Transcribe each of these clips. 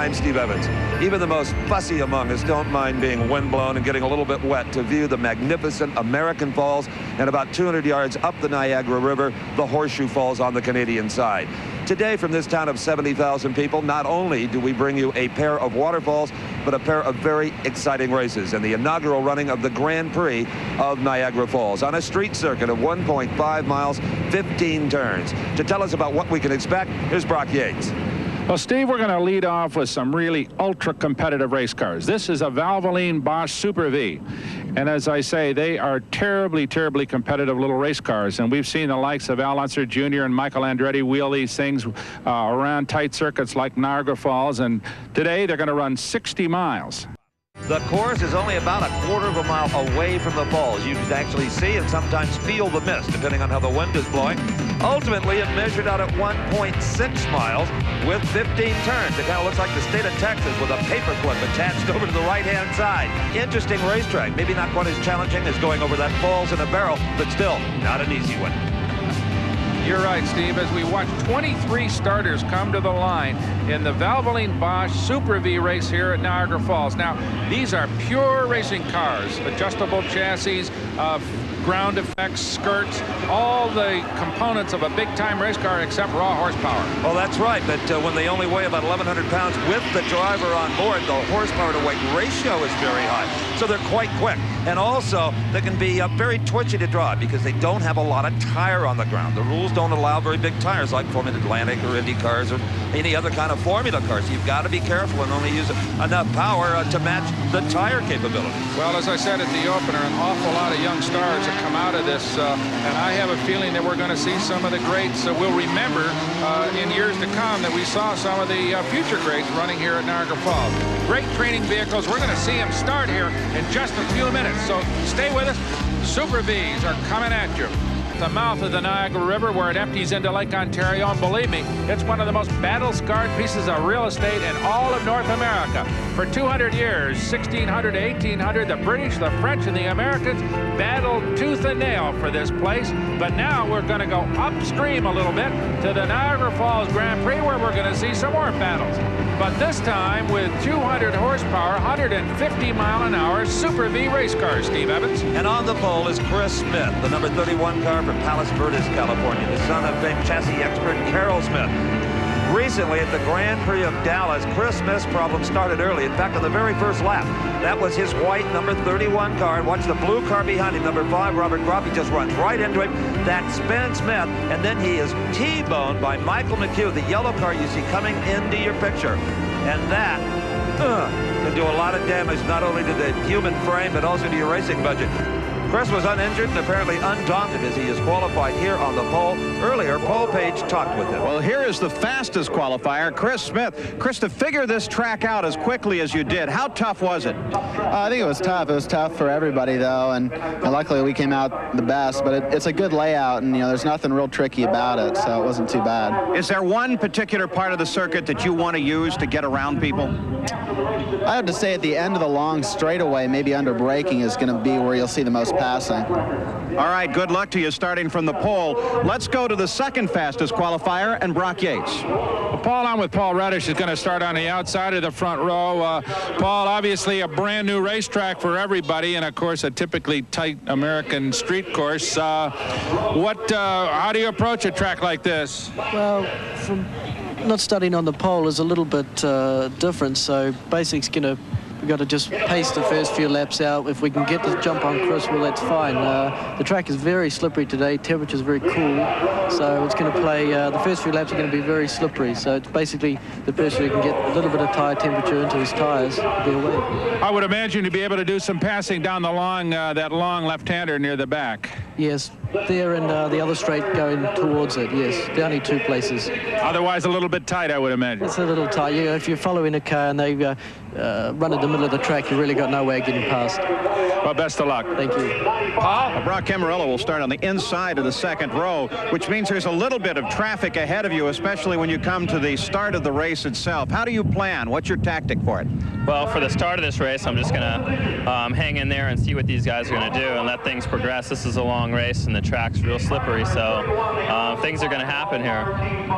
I'm Steve Evans. Even the most fussy among us don't mind being windblown and getting a little bit wet to view the magnificent American Falls, and about 200 yards up the Niagara River, the Horseshoe Falls on the Canadian side. Today, from this town of 70,000 people, not only do we bring you a pair of waterfalls, but a pair of very exciting races, and the inaugural running of the Grand Prix of Niagara Falls on a street circuit of 1.5 miles, 15 turns. To tell us about what we can expect, here's Brock Yates. Well, Steve, we're going to lead off with some really ultra-competitive race cars. This is a Valvoline Bosch Super V. And as I say, they are terribly, terribly competitive little race cars. And we've seen the likes of Al Unser Jr. and Michael Andretti wheel these things around tight circuits like Niagara Falls. And today, they're going to run 60 miles. The course is only about a quarter of a mile away from the falls. You can actually see and sometimes feel the mist, depending on how the wind is blowing. Ultimately, it measured out at 1.6 miles with 15 turns. It kind of looks like the state of Texas with a paperclip attached over to the right-hand side. Interesting racetrack. Maybe not quite as challenging as going over that falls in a barrel, but still not an easy one. You're right, Steve. As we watch 23 starters come to the line in the Valvoline Bosch Super V race here at Niagara Falls. Now, these are pure racing cars, adjustable chassis, ground effects, skirts, all the components of a big-time race car except raw horsepower. Well, that's right, but when they only weigh about 1,100 pounds with the driver on board, the horsepower-to-weight ratio is very high, so they're quite quick. And also, they can be very twitchy to drive because they don't have a lot of tire on the ground. The rules don't allow very big tires like for Mid-Atlantic or Indy cars or any other kind of formula cars. You've got to be careful and only use enough power to match the tire capability. Well, as I said at the opener, an awful lot of young stars come out of this, and I have a feeling that we're going to see some of the greats that we'll remember in years to come that we saw some of the future greats running here at Niagara Falls. Great training vehicles. We're going to see them start here in just a few minutes, so stay with us. Super Vs are coming at you. The mouth of the Niagara River where it empties into Lake Ontario, and believe me, it's one of the most battle-scarred pieces of real estate in all of North America. For 200 years, 1600 to 1800, the British, the French, and the Americans battled tooth and nail for this place, but now we're going to go upstream a little bit to the Niagara Falls Grand Prix where we're going to see some more battles. But this time with 200 horsepower, 150-mile-an-hour Super V race cars, Steve Evans. And on the pole is Chris Smith, the number 31 car from Palos Verdes, California, the son of famed chassis expert Carroll Smith. Recently at the Grand Prix of Dallas, Chris Smith's problem started early. In fact, on the very first lap, that was his white number 31 car. And watch the blue car behind him, number 5, Robert Gropp. He just runs right into him. That's Ben Smith, and then he is T-boned by Michael McHugh, the yellow car you see coming into your picture. And that can do a lot of damage, not only to the human frame, but also to your racing budget. Chris was uninjured and apparently undaunted as he is qualified here on the pole. Earlier, Paul Page talked with him. Well, here is the fastest qualifier, Chris Smith. Chris, to figure this track out as quickly as you did, how tough was it? I think it was tough. It was tough for everybody, though, and luckily we came out the best. But it's a good layout, and there's nothing real tricky about it, so it wasn't too bad. Is there one particular part of the circuit that you want to use to get around people? I have to say at the end of the long straightaway, maybe under braking, is going to be where you'll see the most passing. All right, good luck to you starting from the pole. Let's go to the second fastest qualifier and Brock Yates. Well, Paul, I'm with Paul Reddish, is going to start on the outside of the front row. Paul, obviously a brand new racetrack for everybody, and of course a typically tight American street course. How do you approach a track like this? Well, from not starting on the pole is a little bit different, so basically we've got to just pace the first few laps out. If we can get the jump on Chris, well, that's fine. The track is very slippery today. Temperature is very cool, so it's going to play. The first few laps are going to be very slippery. So it's basically the person who can get a little bit of tire temperature into his tires will be away. I would imagine to be able to do some passing down the long, that long left-hander near the back. Yes, there and the other straight going towards it. Yes, the only two places. Otherwise, a little bit tight, I would imagine. It's a little tight. If you're following a car and they run in the middle of the track, you really got no way of getting past. Well, best of luck. Thank you. Paul? Brock Camarello will start on the inside of the second row, which means there's a little bit of traffic ahead of you, especially when you come to the start of the race itself. How do you plan? What's your tactic for it? Well, for the start of this race, I'm just going to hang in there and see what these guys are going to do and let things progress. This is a long race, and the track's real slippery, so things are going to happen here.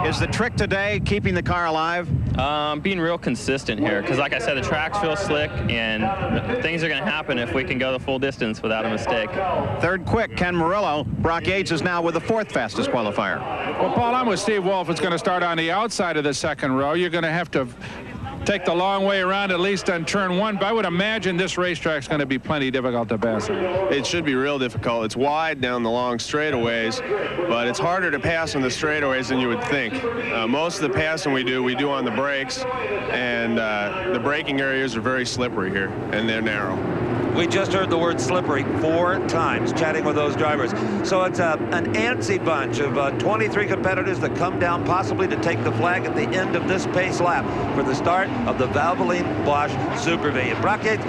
Is the trick today keeping the car alive? Being real consistent here, because like I said, the track's real slick, and things are going to happen if we can go the full distance without a mistake. Third quick, Ken Murillo. Brock Yates is now with the fourth fastest qualifier. Well, Paul, I'm with Steve Wolf. It's going to start on the outside of the second row. You're going to have to take the long way around, at least on turn one. But I would imagine this racetrack's going to be plenty difficult to pass. It should be real difficult. It's wide down the long straightaways, but it's harder to pass on the straightaways than you would think. Most of the passing we do on the brakes, and the braking areas are very slippery here, and they're narrow. We just heard the word slippery 4 times chatting with those drivers. So it's an antsy bunch of 23 competitors that come down possibly to take the flag at the end of this pace lap for the start of the Valvoline Bosch Super V. And Brock Yates,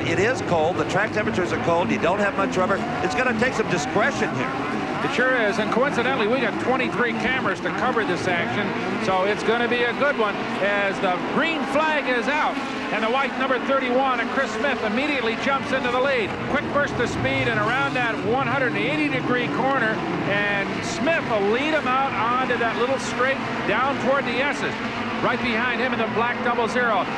it is cold. The track temperatures are cold. You don't have much rubber. It's going to take some discretion here. It sure is, and coincidentally, we got 23 cameras to cover this action, so it's going to be a good one as the green flag is out. And the white number 31, and Chris Smith immediately jumps into the lead. Quick burst of speed and around that 180-degree corner, and Smith will lead him out onto that little straight down toward the S's. Right behind him in the black 00,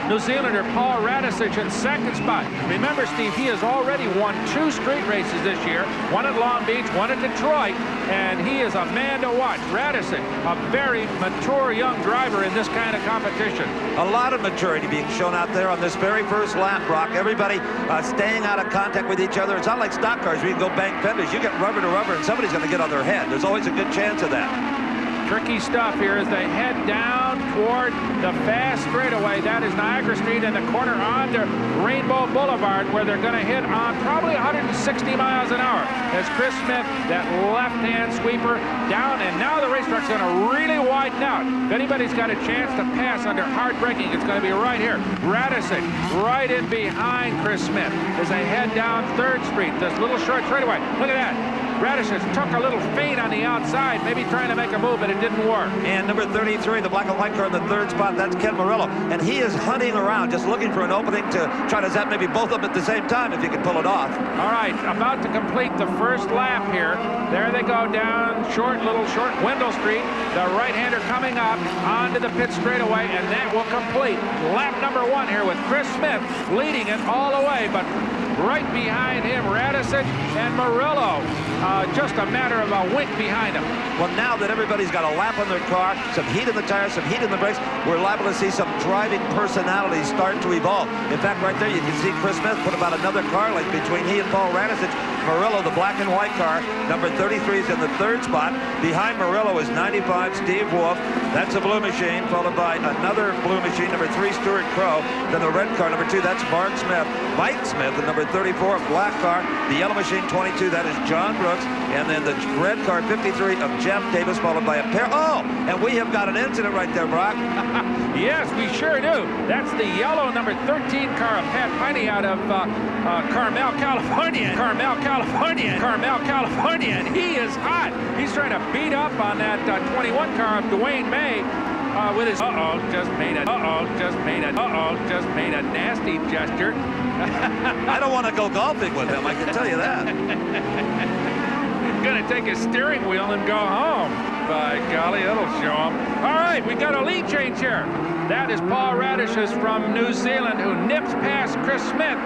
New Zealander Paul Radisich in second spot. Remember, Steve, he has already won 2 straight races this year, one at Long Beach, one at Detroit, and he is a man to watch. Radisich, a very mature young driver in this kind of competition. A lot of maturity being shown out there on this very first lap, Brock. Everybody staying out of contact with each other. It's not like stock cars where you can go bang fenders. You get rubber to rubber and somebody's going to get on their head. There's always a good chance of that. Tricky stuff here as they head down toward the fast straightaway. That is Niagara Street and the corner onto Rainbow Boulevard, where they're going to hit on probably 160 miles an hour. As Chris Smith, that left-hand sweeper, down, and now the racetrack's going to really widen out. If anybody's got a chance to pass under hard braking, it's going to be right here. Radisich right in behind Chris Smith as they head down 3rd Street, this little short straightaway. Look at that. Radisich took a little feint on the outside, maybe trying to make a move, but it didn't work. And number 33, the black and white car in the 3rd spot, that's Ken Murillo. And he is hunting around, just looking for an opening to try to zap maybe both of them at the same time if he can pull it off. All right, about to complete the first lap here. There they go down little short Wendell Street. The right-hander coming up onto the pit straightaway, and that will complete lap number 1 here with Chris Smith leading it all the way, but right behind him, Radisich and Murillo. Just a matter of a wink behind him. Well, now that everybody's got a lap on their car, some heat in the tires, some heat in the brakes, we're liable to see some driving personalities start to evolve. In fact, right there, you can see Chris Smith put about another car length between he and Paul Radisich. Murillo, the black and white car, number 33 is in the 3rd spot. Behind Murillo is 95, Steve Wolf. That's a blue machine, followed by another blue machine, number 3, Stuart Crow. Then the red car, number 2, that's Mark Smith. Mike Smith, the number 34, black car. The yellow machine, 22, that is John Brooks. And then the red car, 53, of Jeff Davis, followed by a pair. Oh, and we have got an incident right there, Brock. Yes, we sure do. That's the yellow number 13 car of Pat Piney out of Carmel, California. Carmel, California, and he is hot. He's trying to beat up on that 21 car of Dwayne May with his just made a nasty gesture. I don't want to go golfing with him, I can tell you that. Gonna take his steering wheel and go home. By golly, it'll show him. All right, we got a lead change here. That is Paul Radisich from New Zealand, who nips past Chris Smith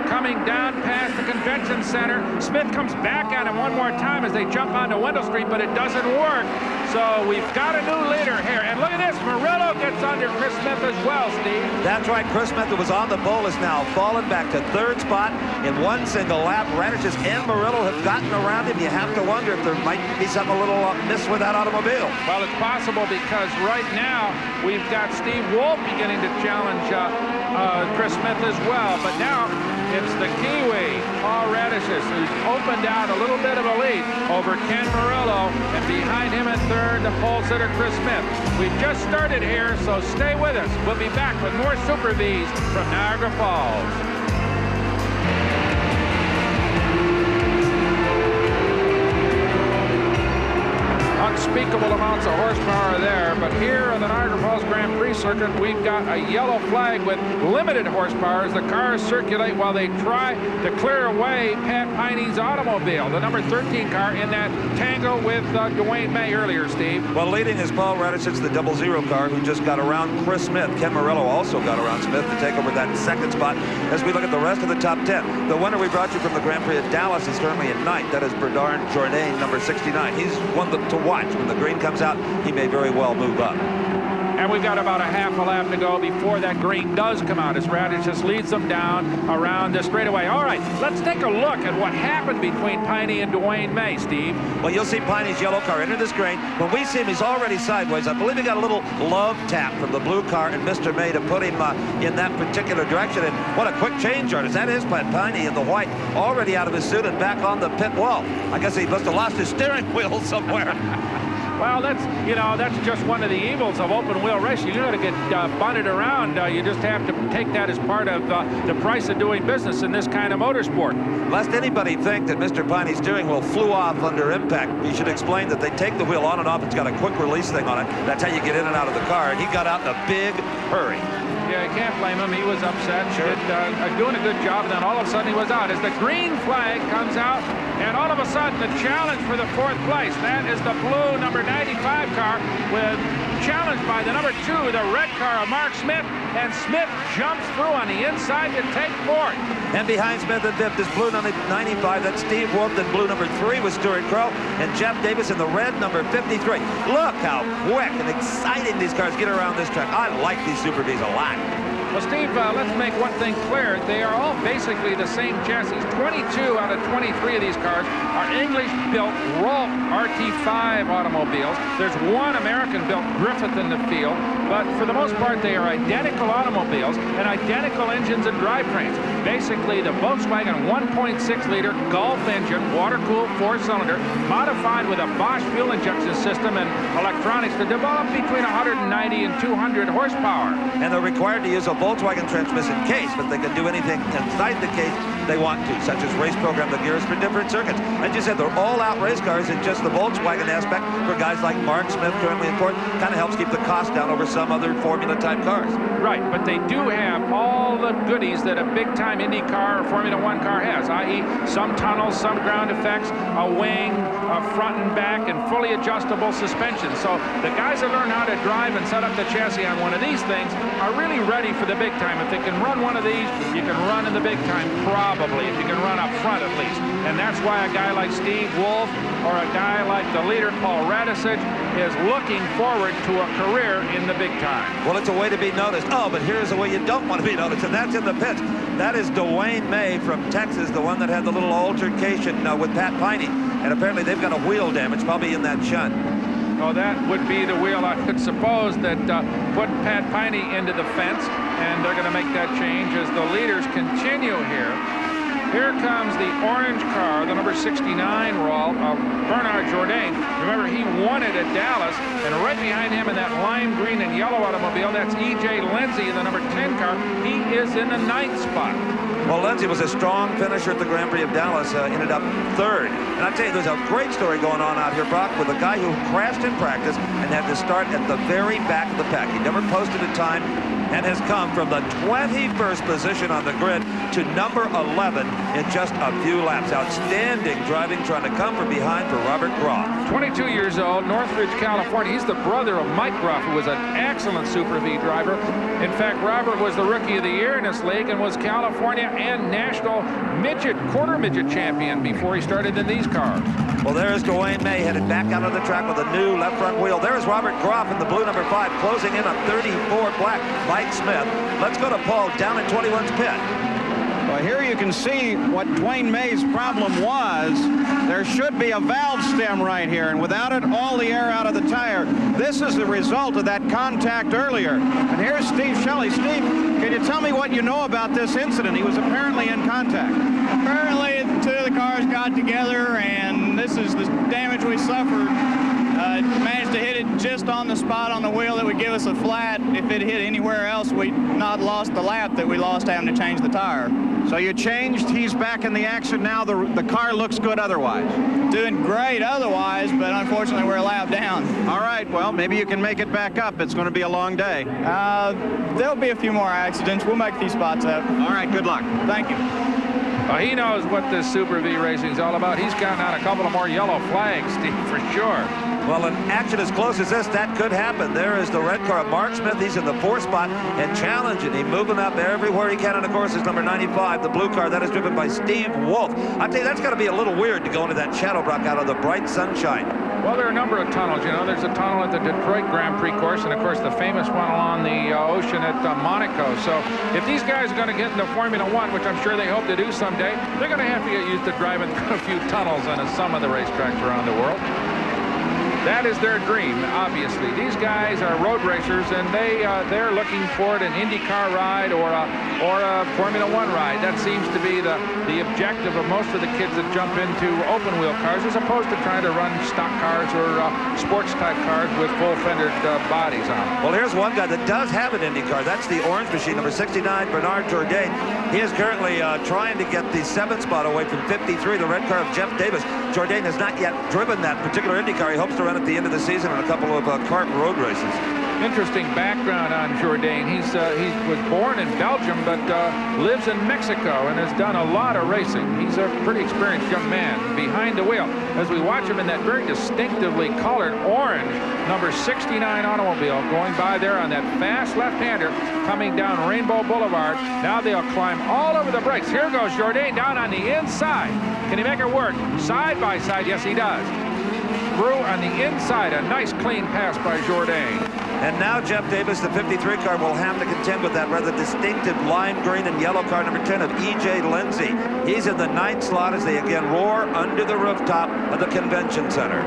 coming down past the convention center. Smith comes back at him one more time as they jump onto Wendell Street, but it doesn't work. So we've got a new leader here. And look at this, Murillo gets under Chris Smith as well, Steve. That's right, Chris Smith, who was on the pole, is now fallen back to 3rd spot in one single lap. Radisich and Murillo have gotten around him. You have to wonder if there might be something a little amiss with that automobile. Well, it's possible because right now we've got Steve Wolf beginning to challenge Chris Smith as well. But now it's the Kiwi, Paul Radisich, who's opened out a little bit of a lead over Ken Murillo, and behind him in 3rd, the pole sitter Chris Smith. We've just started here, so stay with us. We'll be back with more Super Vs from Niagara Falls. On unspeakable amounts of horsepower there. But here on the Niagara Falls Grand Prix circuit, we've got a yellow flag with limited horsepower as the cars circulate while they try to clear away Pat Piney's automobile, the number 13 car in that tangle with Dwayne May earlier, Steve. Well, leading is Paul Radisich, the 00 car, who just got around Chris Smith. Ken Morello also got around Smith to take over that second spot. As we look at the rest of the top 10, the winner we brought you from the Grand Prix at Dallas is currently in ninth. That is Bernard Jourdain, number 69. He's one to watch. When the green comes out, he may very well move up. And we've got about a half a lap to go before that green does come out as Radisich just leads them down around the straightaway. All right, let's take a look at what happened between Piney and Dwayne May, Steve. Well, you'll see Piney's yellow car enter this green. When we see him, he's already sideways. I believe he got a little love tap from the blue car and Mr. May to put him in that particular direction. And what a quick change artist. That is Pat Piney in the white, already out of his suit and back on the pit wall. I guess he must have lost his steering wheel somewhere. Well, that's just one of the evils of open wheel racing. You got to get bunted around. You just have to take that as part of the price of doing business in this kind of motorsport. Lest anybody think that Mr. Piney's steering wheel flew off under impact, you should explain that they take the wheel on and off. It's got a quick release thing on it. That's how you get in and out of the car. And he got out in a big hurry. Yeah, you can't blame him. He was upset. Sure. Doing a good job, and then all of a sudden he was out. As the green flag comes out, and all of a sudden the challenge for the 4th place. That is the blue number 95 car with challenged by the number 2, the red car of Mark Smith, and Smith jumps through on the inside to take 4th. And behind Smith and 5th is blue number 95. That's Steve Wolf. And blue number 3 was Stuart Crow, and Jeff Davis in the red number 53. Look how quick and exciting these cars get around this track. I like these Super Bs a lot. Well, Steve, let's make one thing clear. They are all basically the same chassis. 22 out of 23 of these cars are English-built Rolf RT5 automobiles. There's one American-built Griffith in the field, but for the most part, they are identical automobiles and identical engines and drivetrains. Basically, the Volkswagen 1.6-liter Golf engine, water-cooled 4-cylinder, modified with a Bosch fuel injection system and electronics to develop between 190 and 200 horsepower. And they're required to use a Volkswagen transmission case, but they can do anything inside the case they want to, such as race program the gears for different circuits. As you said, they're all-out race cars, and just the Volkswagen aspect for guys like Mark Smith, currently in port, kind of helps keep the cost down over some other Formula-type cars. Right, but they do have all the goodies that a big-time Indy car or Formula 1 car has, i.e. some tunnels, some ground effects, a wing, a front and back, and fully adjustable suspension. So the guys that learn how to drive and set up the chassis on one of these things are really ready for the big time. If they can run one of these, you can run in the big time, probably, if you can run up front at least. And that's why a guy like Steve Wolf or a guy like the leader, Paul Radisich, is looking forward to a career in the big time. Well, it's a way to be noticed. Oh, but here's a way you don't want to be noticed, and that's in the pits. That is Dwayne May from Texas, the one that had the little altercation with Pat Piney. And apparently they've got a wheel damage, probably in that shunt. Oh, that would be the wheel, I could suppose, that put Pat Piney into the fence, and they're going to make that change as the leaders continue here. Here comes the orange car, the number 69, Rolf, Bernard Jourdain. Remember, he won it at Dallas, and right behind him in that lime green and yellow automobile, that's E.J. Lindsay, the number 10 car. He is in the 9th spot. Well, Lindsay was a strong finisher at the Grand Prix of Dallas, ended up 3rd. And I tell you, there's a great story going on out here, Brock, with a guy who crashed in practice and had to start at the very back of the pack. He never posted a time and has come from the 21st position on the grid to number 11 in just a few laps. Outstanding driving, trying to come from behind for Robert Groff. 22 years old, Northridge, California. He's the brother of Mike Groff, who was an excellent Super V driver. In fact, Robert was the Rookie of the Year in this league and was California and national quarter midget champion before he started in these cars. Well, there's Dwayne May headed back out of the track with a new left front wheel. There's Robert Groff in the blue number 5, closing in on 34 black. Mike Smith. Let's go to Paul down in 21's pit. Well, here you can see what Dwayne May's problem was. There should be a valve stem right here, and without it, all the air out of the tire. This is the result of that contact earlier. And here's Steve Shelley. Steve, can you tell me what you know about this incident? He was apparently in contact. Apparently, the two of the cars got together, and this is the damage we suffered. Managed to hit it just on the spot on the wheel that would give us a flat. If it hit anywhere else, we'd not lost the lap that we lost having to change the tire. So you changed. He's back in the action now. The car looks good otherwise. Doing great otherwise, but unfortunately we're a lap down. All right, well, maybe you can make it back up. It's going to be a long day. There'll be a few more accidents. We'll make these spots up. All right, good luck. Thank you. He knows what this Super V racing is all about. He's counting out a couple of more yellow flags, Steve, for sure. Well, an action as close as this, that could happen. There is the red car, Mark Smith. He's in the 4th spot and challenging. He's moving up everywhere he can. And, of course, is number 95, the blue car. That is driven by Steve Wolf. I tell you, that's got to be a little weird to go into that shadow block out of the bright sunshine. Well, there are a number of tunnels. You know, there's a tunnel at the Detroit Grand Prix course, and, of course, the famous one along the ocean at Monaco. So if these guys are going to get into Formula One, which I'm sure they hope to do someday, they're going to have to get used to driving through a few tunnels on some of the racetracks around the world. That is their dream, obviously. These guys are road racers, and they're looking for an IndyCar ride or a Formula One ride. That seems to be the objective of most of the kids that jump into open-wheel cars, as opposed to trying to run stock cars or sports-type cars with full-fendered bodies on them. Well, here's one guy that does have an IndyCar. That's the orange machine, number 69, Bernard Jourdain. He is currently trying to get the 7th spot away from 53, the red car of Jeff Davis. Jourdain has not yet driven that particular IndyCar. He hopes to run at the end of the season in a couple of kart road races. Interesting background on Jourdain. He was born in Belgium, but lives in Mexico and has done a lot of racing. He's a pretty experienced young man behind the wheel. As we watch him in that very distinctively colored orange number 69 automobile going by there on that fast left-hander coming down Rainbow Boulevard. Now they'll climb all over the brakes. Here goes Jourdain down on the inside. Can he make it work? Side by side, yes, he does. Through on the inside, a nice clean pass by Jourdain. And now Jeff Davis, the 53 car, will have to contend with that rather distinctive lime green and yellow car, number 10 of E.J. Lindsay. He's in the 9th slot as they again roar under the rooftop of the convention center.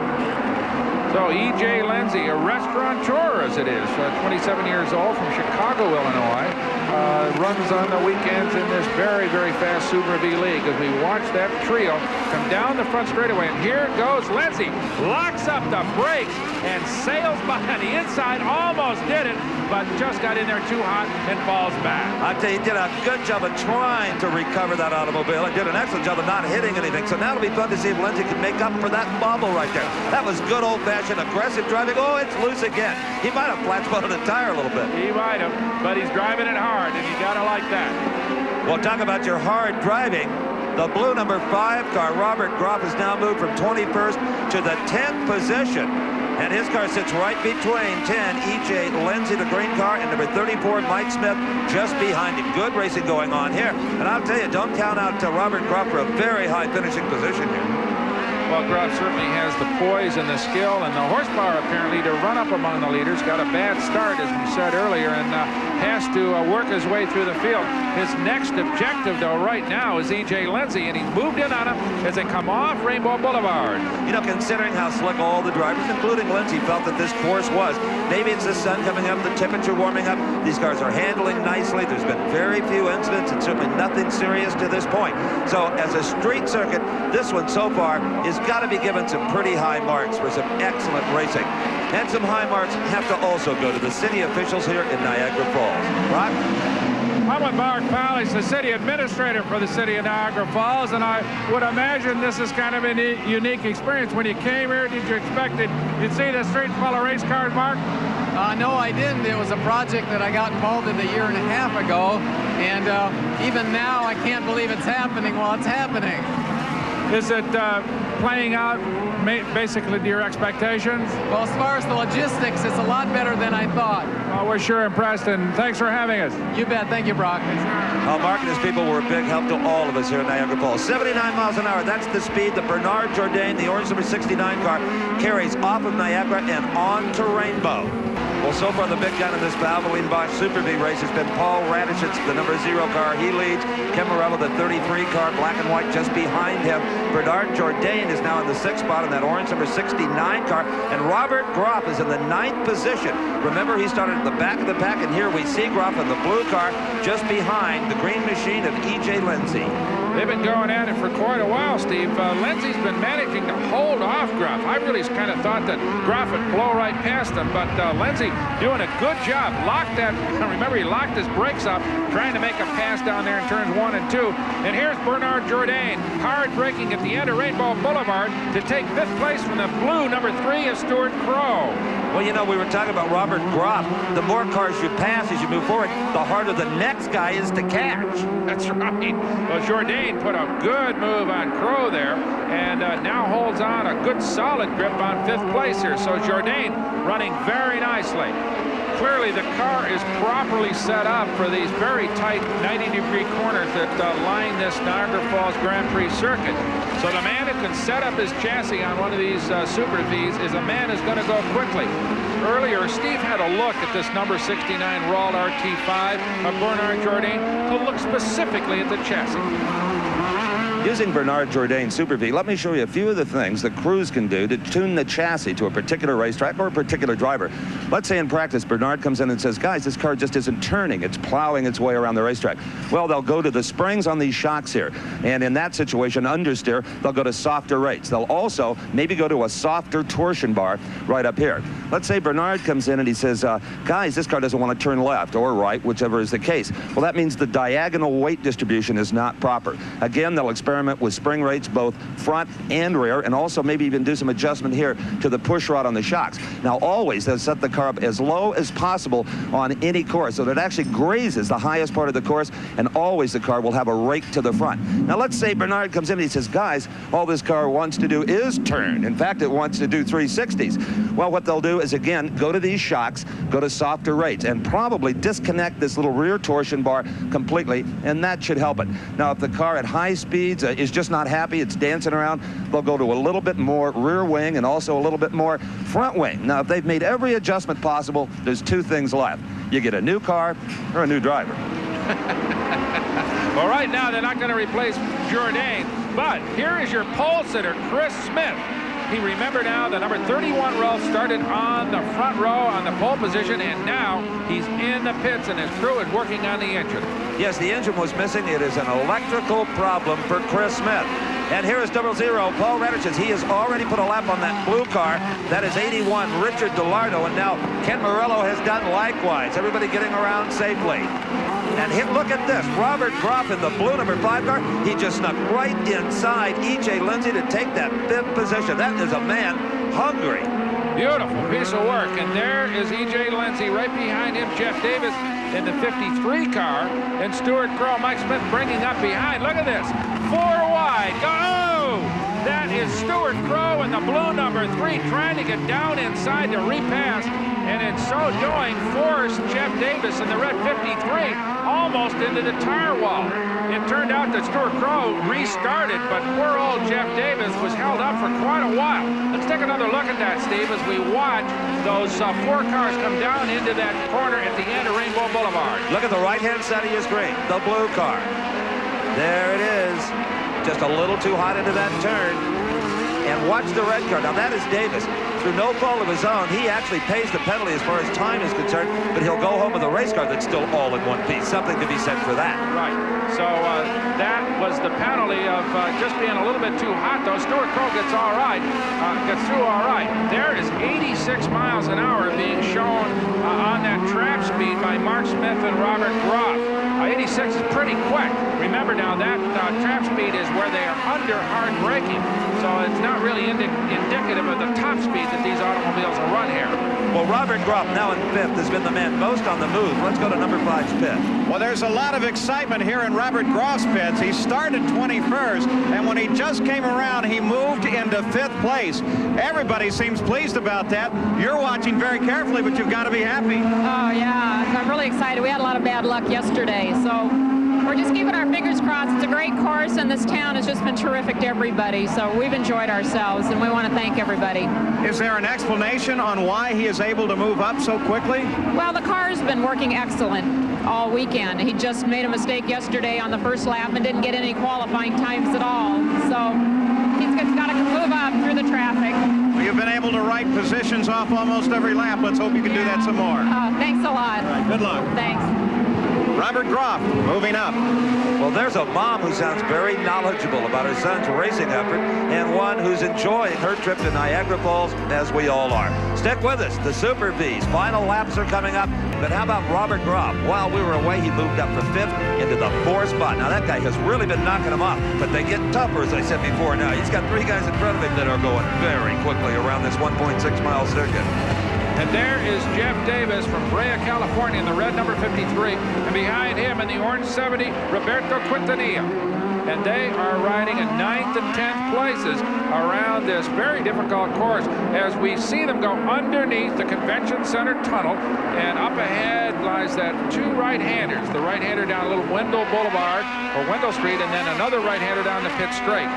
So E.J. Lindsay, a restaurateur as it is, 27 years old from Chicago, Illinois, runs on the weekends in this very, very fast Super V League as we watch that trio come down the front straightaway. And here goes Lindsay, locks up the brakes and sails by on the inside, almost did it, but just got in there too hot and falls back. I tell you, he did a good job of trying to recover that automobile and did an excellent job of not hitting anything. So now it'll be fun to see if Lindsay can make up for that bobble right there. That was good old-fashioned aggressive driving. Oh, it's loose again. He might have flat-spotted a tire a little bit. He might have, but he's driving it hard, and you gotta like that. Well, talk about your hard driving. The blue number 5 car, Robert Groff, has now moved from 21st to the 10th position. And his car sits right between 10, E.J. Lindsay, the green car, and number 34, Mike Smith, just behind him. Good racing going on here. And I'll tell you, don't count out Robert Groff for a very high finishing position here. Well, Groff certainly has the poise and the skill and the horsepower, apparently, to run up among the leaders. Got a bad start, as we said earlier, and has to work his way through the field. His next objective, though, right now is E.J. Lindsay, and he's moved in on him as they come off Rainbow Boulevard. You know, considering how slick all the drivers, including Lindsay, felt that this course was, maybe it's the sun coming up, the temperature warming up. These cars are handling nicely. There's been very few incidents and certainly nothing serious to this point. So, as a street circuit, this one so far is got to be given some pretty high marks for some excellent racing. And some high marks have to also go to the city officials here in Niagara Falls. Rock? I'm with Mark Palace, the city administrator for the city of Niagara Falls, and I would imagine this is kind of a unique experience. When you came here, did you expect it? You'd see the street full of race cars, Mark? No, I didn't. It was a project that I got involved in a year and a half ago, and even now I can't believe it's happening while it's happening. Is it playing out basically to your expectations? Well, as far as the logistics, it's a lot better than I thought. Well, we're sure impressed, and thanks for having us. You bet. Thank you, Brock. Mark and his people were a big help to all of us here in Niagara Falls. 79 miles an hour. That's the speed that Bernard Jourdain, the orange number 69 car, carries off of Niagara and on to Rainbow. Well, so far the big gun in this Valvoline Bosch Super V race has been Paul Radich. It's the number 0 car. He leads. Ken Morello, the 33 car, black and white, just behind him. Bernard Jourdain is now in the 6th spot in that orange number 69 car. And Robert Groff is in the 9th position. Remember, he started at the back of the pack, and here we see Groff in the blue car just behind the green machine of E.J. Lindsay. They've been going at it for quite a while, Steve. Lindsay's been managing to hold off Gruff. I really kind of thought that Gruff would blow right past him, but Lindsay doing a good job. Locked that, remember, he locked his brakes up, trying to make a pass down there in turns 1 and 2. And here's Bernard Jourdain, hard braking at the end of Rainbow Boulevard to take 5th place from the blue number 3 of Stuart Crow. Well, you know, we were talking about Robert Groff. The more cars you pass as you move forward, the harder the next guy is to catch. That's right. Well, Jourdain put a good move on Crow there, and now holds on a good solid grip on 5th place here. So Jourdain running very nicely. Clearly the car is properly set up for these very tight 90-degree corners that line this Niagara Falls Grand Prix circuit. So the man who can set up his chassis on one of these Super Vs is a man who's going to go quickly. Earlier, Steve had a look at this number 69 Rawle RT5 of Bernard Jourdain to look specifically at the chassis. Using Bernard Jourdain Super V, let me show you a few of the things that crews can do to tune the chassis to a particular racetrack or a particular driver. Let's say in practice, Bernard comes in and says, guys, this car just isn't turning. It's plowing its way around the racetrack. Well, they'll go to the springs on these shocks here. And in that situation, understeer, they'll go to softer rates. They'll also maybe go to a softer torsion bar right up here. Let's say Bernard comes in and he says, guys, this car doesn't want to turn left or right, whichever is the case. Well, that means the diagonal weight distribution is not proper. Again, they'll experiment with spring rates both front and rear, and also maybe even do some adjustment here to the push rod on the shocks. Now, always they'll set the car up as low as possible on any course so that it actually grazes the highest part of the course, and always the car will have a rake to the front. Now, let's say Bernard comes in and he says, guys, all this car wants to do is turn. In fact, it wants to do 360s. Well, what they'll do is, again, go to these shocks, go to softer rates, and probably disconnect this little rear torsion bar completely, and that should help it. Now, if the car at high speeds is just not happy, it's dancing around, they'll go to a little bit more rear wing and also a little bit more front wing. Now, if they've made every adjustment possible, there's 2 things left. You get a new car or a new driver. Well, right now, they're not going to replace Jourdain, but here is your pole sitter, Chris Smith. He remembered now the number 31 row started on the front row on the pole position, and now he's in the pits, and his crew is working on the engine. Yes, the engine was missing. It is an electrical problem for Chris Smith. And here is 00, Paul Rediches. He has already put a lap on that blue car. That is 81, Richard DeLardo. And now Ken Morello has done likewise. Everybody getting around safely. And look at this. Robert Groff in the blue number 5 car. He just snuck right inside E.J. Lindsay to take that 5th position. That is a man hungry. Beautiful piece of work. And there is E.J. Lindsay. Right behind him, Jeff Davis in the 53 car. And Stuart Crow, Mike Smith bringing up behind. Look at this. 4 wide. Go! That is Stuart Crow in the blue number 3 trying to get down inside to repass. And in so doing, forced Jeff Davis in the red 53 almost into the tire wall. It turned out that Stuart Crow restarted, but poor old Jeff Davis was held up for quite a while. Let's take another look at that, Steve, as we watch those 4 cars come down into that corner at the end of Rainbow Boulevard. Look at the right-hand side of your screen, the blue car. There it is. Just a little too hot into that turn. And watch the red car. Now, that is Davis. Through no fault of his own, he actually pays the penalty as far as time is concerned, but he'll go home with a race car that's still all in one piece. Something to be said for that. Right. So that was the penalty of just being a little bit too hot, though. Stuart Crow gets all right, gets through all right. There is 86 miles an hour being shown on that trap speed by Mark Smith and Robert Groff. 86 is pretty quick. Remember now, that trap speed is where they are under hard braking, so it's not really indicative of the top speed that these automobiles will run here. Well, Robert Groff, now in 5th, has been the man most on the move. Let's go to number 5's pit. Well, there's a lot of excitement here in Robert Groff's pits. He started 21st, and when he just came around, he moved into 5th place. Everybody seems pleased about that. You're watching very carefully, but you've got to be happy. Oh, yeah. I'm really excited. We had a lot of bad luck yesterday, so we're just keeping our fingers crossed. It's a great course, and this town has just been terrific to everybody, so we've enjoyed ourselves, and we want to thank everybody. Is there an explanation on why he is able to move up so quickly? Well, the car's been working excellent all weekend. He just made a mistake yesterday on the first lap and didn't get any qualifying times at all, so he's got to move up through the traffic. Well, you've been able to right positions off almost every lap. Let's hope you can do that some more. Thanks a lot. All right, good luck. Thanks. Robert Groff moving up. Well, there's a mom who sounds very knowledgeable about her son's racing effort, and one who's enjoying her trip to Niagara Falls, as we all are. Stick with us. The Super V's final laps are coming up. But how about Robert Groff? While we were away, he moved up from 5th into the 4th spot. Now, that guy has really been knocking them off, but they get tougher, as I said before. Now, he's got 3 guys in front of him that are going very quickly around this 1.6-mile circuit. And there is Jeff Davis from Brea, California, in the red number 53. And behind him in the orange 70, Roberto Quintanilla. And they are riding in 9th and 10th places around this very difficult course as we see them go underneath the Convention Center tunnel, and up ahead lies that 2 right-handers. The right-hander down a little Wendell Boulevard or Wendell Street, and then another right-hander down the pit straight.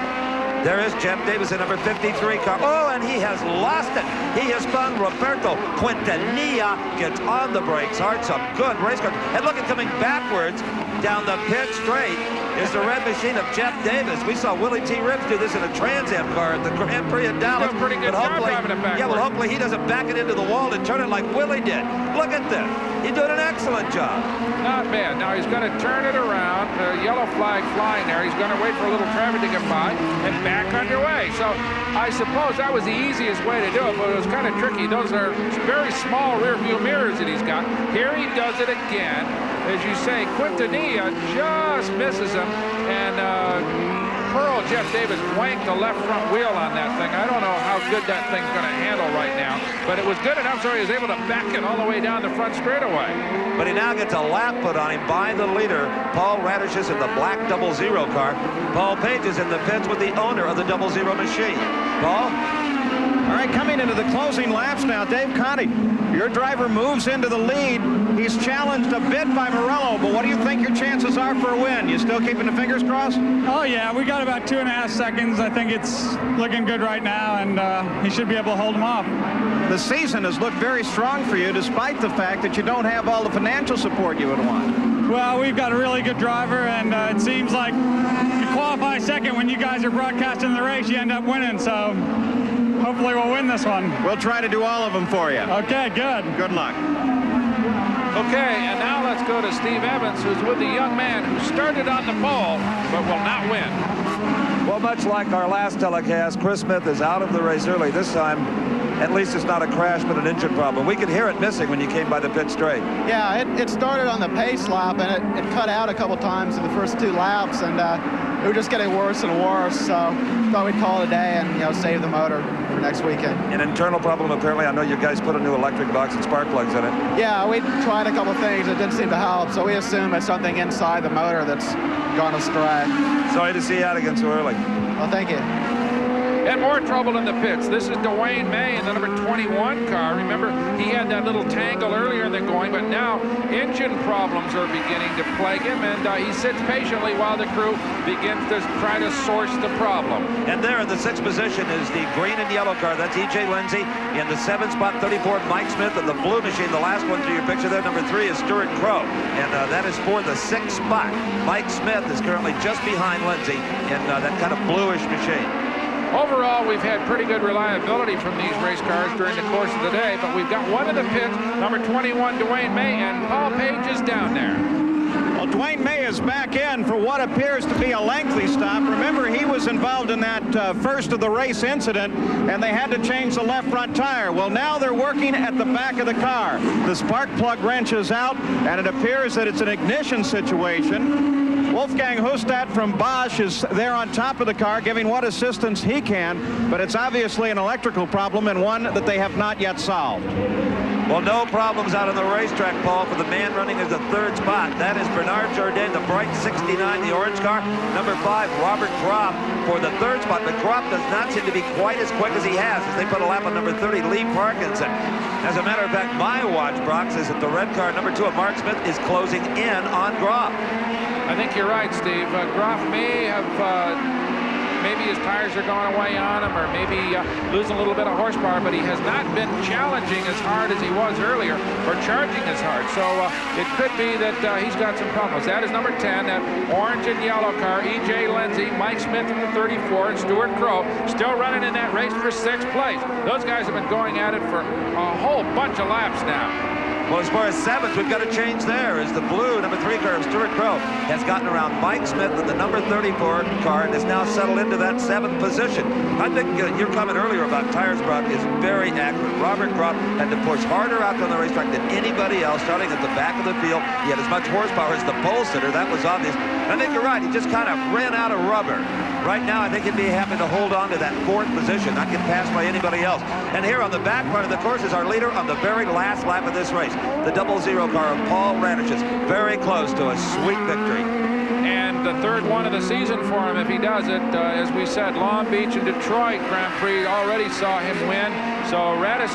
There is Jeff Davis in number 53 car. Oh, and he has lost it. He has spun. Roberto Quintanilla gets on the brakes hard. Some good race car. And look at coming backwards down the pit straight is the red machine of Jeff Davis. We saw Willie T. Ribs do this in a Trans Am car at the Grand Prix of Dallas. He's doing a pretty good job driving it backwards. Yeah, well, hopefully he doesn't back it into the wall and turn it like Willie did. Look at this. He's doing an excellent job. Not bad. Now he's going to turn it around. The yellow flag flying there. He's going to wait for a little traffic to get by and back underway. So I suppose that was the easiest way to do it, but it was kind of tricky. Those are very small rear view mirrors that he's got. Here he does it again. As you say, Quintanilla just misses him, and Pearl Jeff Davis wanked the left front wheel on that thing. I don't know how good that thing's going to handle right now, but it was good enough so he was able to back it all the way down the front straightaway. But he now gets a lap put on him by the leader. Paul Radish is in the black 00 car. Paul Page is in the pits with the owner of the 00 machine. Paul? All right, coming into the closing laps now, Dave Conti, your driver moves into the lead. He's challenged a bit by Morello, but what do you think your chances are for a win? You still keeping the fingers crossed? Oh, yeah, we got about 2.5 seconds. I think it's looking good right now, and he should be able to hold him off. The season has looked very strong for you, despite the fact that you don't have all the financial support you would want. Well, we've got a really good driver, and it seems like you qualify second when you guys are broadcasting the race, you end up winning, so hopefully we'll win this one. We'll try to do all of them for you. Okay, good. Good luck. Okay, and now let's go to Steve Evans, who's with the young man who started on the pole but will not win. Well, much like our last telecast, Chris Smith is out of the race early. This time, at least it's not a crash but an engine problem. We could hear it missing when you came by the pit straight. Yeah, it started on the pace lap, and it cut out a couple times in the first 2 laps, and it was just getting worse and worse. So thought we'd call it a day and save the motor for next weekend. An internal problem, apparently. I know you guys put a new electric box and spark plugs in it. Yeah, we tried a couple things. It didn't seem to help, so we assume it's something inside the motor that's gone astray. Sorry to see you out again so early. Well, thank you. And more trouble in the pits. This is Dwayne May in the number 21 car. Remember, he had that little tangle earlier in the going, but now engine problems are beginning to plague him, and he sits patiently while the crew begins to try to source the problem. And there in the 6th position is the green and yellow car. That's E.J. Lindsay. In the 7th spot, 34, Mike Smith. And the blue machine, the last one to your picture there, number 3, is Stuart Crow. And that is for the 6th spot. Mike Smith is currently just behind Lindsay in that kind of bluish machine. Overall, we've had pretty good reliability from these race cars during the course of the day, but we've got one in the pits, number 21, Dwayne May, and Paul Page is down there. Well, Dwayne May is back in for what appears to be a lengthy stop. Remember, he was involved in that first of the race incident, and they had to change the left front tire. Well, now they're working at the back of the car. The spark plug wrench is out, and it appears that it's an ignition situation. Wolfgang Hustad from Bosch is there on top of the car, giving what assistance he can, but it's obviously an electrical problem and one that they have not yet solved. Well, no problems out on the racetrack, Paul, for the man running as the 3rd spot. That is Bernard Jourdain, the bright 69, the orange car. Number 5, Robert Groff for the 3rd spot. But Groff does not seem to be quite as quick as he has as they put a lap on number 30, Lee Parkinson. As a matter of fact, my watch, Brock, says that the red car, number 2 of Mark Smith, is closing in on Groff. I think you're right, Steve. Groff may have, maybe his tires are going away on him, or maybe losing a little bit of horsepower, but he has not been challenging as hard as he was earlier, or charging as hard. So it could be that he's got some problems. That is number 10, that orange and yellow car, E.J. Lindsay, Mike Smith in the 34, and Stuart Crow still running in that race for 6th place. Those guys have been going at it for a whole bunch of laps now. Well, as far as 7th, we've got a change there as the blue number 3 car of Stuart Crow has gotten around Mike Smith in the number 34 car and has now settled into that 7th position. I think your comment earlier about tires, Brock, is very accurate. Robert Groff had to push harder out on the racetrack than anybody else, starting at the back of the field. He had as much horsepower as the pole sitter. That was obvious. And I think you're right. He just kind of ran out of rubber. Right now, I think he'd be happy to hold on to that 4th position, not get passed by anybody else. And here on the back part of the course is our leader on the very last lap of this race. The 00 car of Paul Radich is very close to a sweet victory. And the 3rd one of the season for him if he does it. As we said, Long Beach and Detroit Grand Prix already saw him win. So Radich,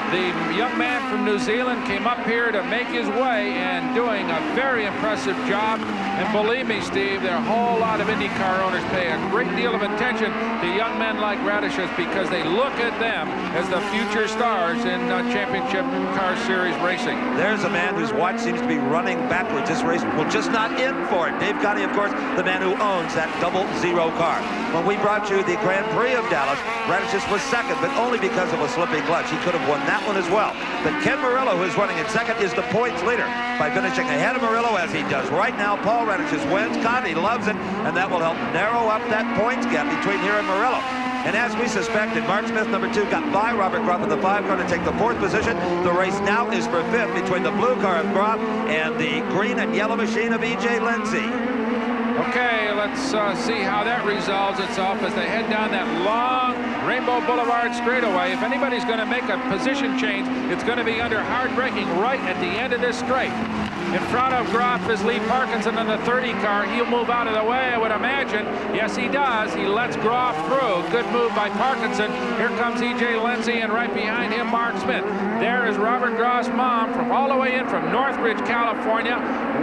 the young man from New Zealand, came up here to make his way and doing a very impressive job. And believe me, Steve, there are a whole lot of IndyCar owners pay a great deal of attention to young men like Radich because they look at them as the future stars in championship car series racing. There's a man whose watch seems to be running backwards. This race will just not end for it. Dave Conti, of course, the man who owns that 00 car. When we brought you the Grand Prix of Dallas, Radich was 2nd, but only because of a slipping clutch. He could have won that one as well. But Ken Murillo, who's running in 2nd, is the points leader by finishing ahead of Murillo as he does right now. Paul Radich wins. Conti loves it, and that will help narrow up that points gap between here and Murillo. And as we suspected, Mark Smith, number 2, got by Robert Groff in the 5 car to take the 4th position. The race now is for 5th between the blue car of Groff and the green and yellow machine of E.J. Lindsay. Okay, let's see how that resolves itself as they head down that long Rainbow Boulevard straightaway. If anybody's going to make a position change, it's going to be under hard braking right at the end of this straight. In front of Groff is Lee Parkinson in the 30 car. He'll move out of the way, I would imagine. Yes, he does. He lets Groff through. Good move by Parkinson. Here comes E.J. Lindsay, and right behind him, Mark Smith. There is Robert Groff's mom from all the way in from Northridge, California,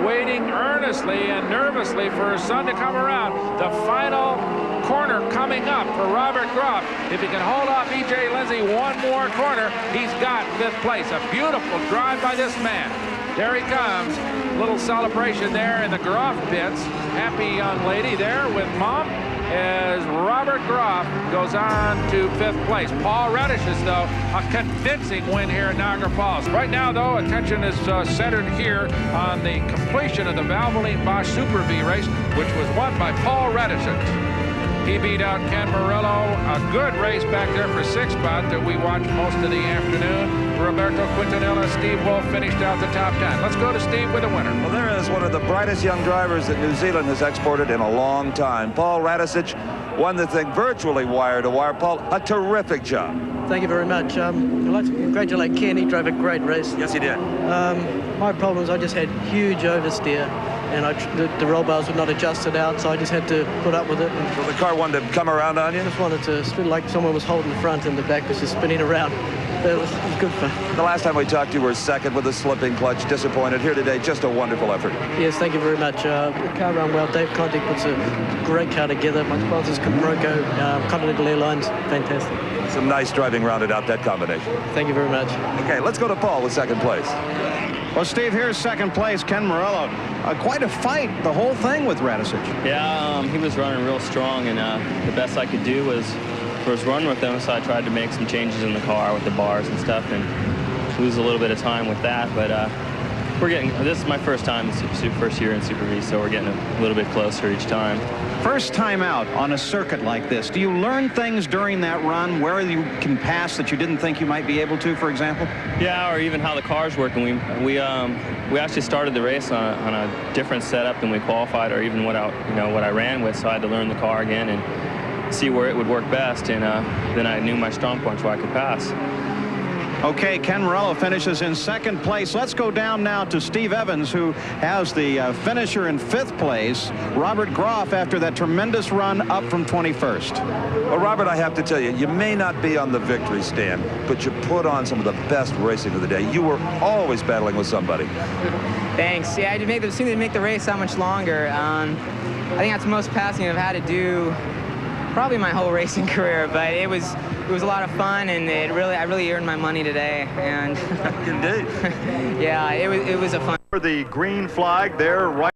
waiting earnestly and nervously for her son to come around. The final corner coming up for Robert Groff. If he can hold off E.J. Lindsay one more corner, he's got 5th place. A beautiful drive by this man. There he comes. Little celebration there in the Groff pits. Happy young lady there with mom as Robert Groff goes on to 5th place. Paul Radich is, though, a convincing win here at Niagara Falls. Right now, though, attention is centered here on the completion of the Valvoline Bosch Super V race, which was won by Paul Radich. He beat out Ken Murillo. A good race back there for 6th spot that we watched most of the afternoon. Roberto Quintanilla, Steve Wolf finished out the top 10. Let's go to Steve with a winner. Well, there is one of the brightest young drivers that New Zealand has exported in a long time. Paul Radich won the thing virtually wire to wire. Paul, a terrific job. Thank you very much. I'd like to congratulate Ken. He drove a great race. Yes, he did. My problem is I just had huge oversteer, and the roll bars were not adjusted out, so I just had to put up with it. So the car wanted to come around on you? I just wanted to spin like someone was holding the front and the back was just spinning around. It was good fun. The last time we talked, you were 2nd with a slipping clutch. Disappointed. Here today, just a wonderful effort. Yes, thank you very much. The car ran well. Dave Conti puts a great car together. My sponsors, Caproco, Continental Airlines, fantastic. Some nice driving rounded out that combination. Thank you very much. Okay, let's go to Paul with 2nd place. Well, Steve, here's 2nd place, Ken Murillo. Quite a fight, the whole thing with Radich. Yeah, he was running real strong, and the best I could do was run with him, so I tried to make some changes in the car with the bars and stuff and lose a little bit of time with that. But this is my first year in Super V, so we're getting a little bit closer each time. First time out on a circuit like this, do you learn things during that run where you can pass that you didn't think you might be able to, for example? Yeah, or even how the car's working. We actually started the race on a different setup than we qualified, or even what I ran with. So I had to learn the car again and see where it would work best, and then I knew my strong points where I could pass. Okay, Ken Murillo finishes in 2nd place. Let's go down now to Steve Evans, who has the finisher in 5th place. Robert Groff, after that tremendous run, up from 21st. Well, Robert, I have to tell you, you may not be on the victory stand, but you put on some of the best racing of the day. You were always battling with somebody. Thanks. Yeah, it seemed to make the race that much longer. I think that's the most passing I've had to do probably my whole racing career, but it was a lot of fun, and I really earned my money today. And indeed. Yeah, it was a fun. The green flag there right